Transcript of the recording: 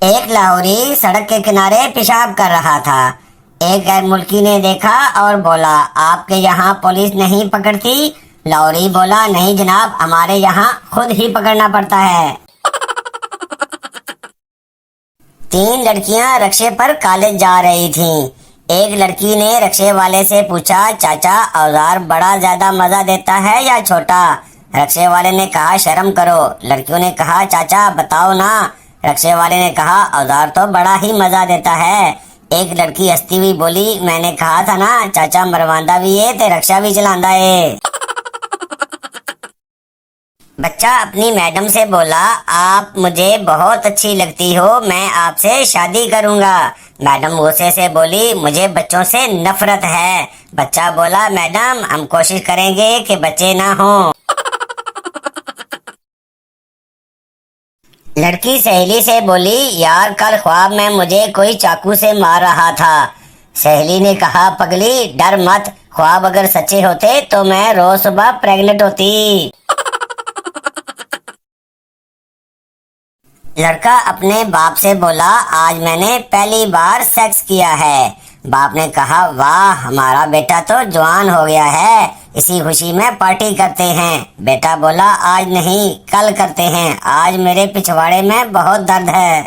एक लाहौरी सड़क के किनारे पेशाब कर रहा था। एक गैर मुल्की ने देखा और बोला, आपके यहाँ पुलिस नहीं पकड़ती? लाहौरी बोला, नहीं जनाब, हमारे यहाँ खुद ही पकड़ना पड़ता है। तीन लड़कियां रक्शे पर कॉलेज जा रही थीं। एक लड़की ने रक्शे वाले से पूछा, चाचा औजार बड़ा ज्यादा मजा देता है या छोटा? रक्शे वाले ने कहा, शर्म करो। लड़कियों ने कहा, चाचा बताओ ना। रक्शे वाले ने कहा, औजार तो बड़ा ही मजा देता है। एक लड़की हंसती हुई बोली, मैंने कहा था ना, चाचा मरवांदा भी है ते रक्षा भी चलांदा है। बच्चा अपनी मैडम से बोला, आप मुझे बहुत अच्छी लगती हो, मैं आपसे शादी करूंगा। मैडम गुस्से से बोली, मुझे बच्चों से नफरत है। बच्चा बोला, मैडम हम कोशिश करेंगे कि बच्चे ना हों। लड़की सहेली से बोली, यार कल ख्वाब में मुझे कोई चाकू से मार रहा था। सहेली ने कहा, पगली डर मत, ख्वाब अगर सच्चे होते तो मैं रोज सुबह प्रेग्नेंट होती। लड़का अपने बाप से बोला, आज मैंने पहली बार सेक्स किया है। बाप ने कहा, वाह हमारा बेटा तो जवान हो गया है, इसी खुशी में पार्टी करते हैं। बेटा बोला, आज नहीं कल करते हैं, आज मेरे पिछवाड़े में बहुत दर्द है।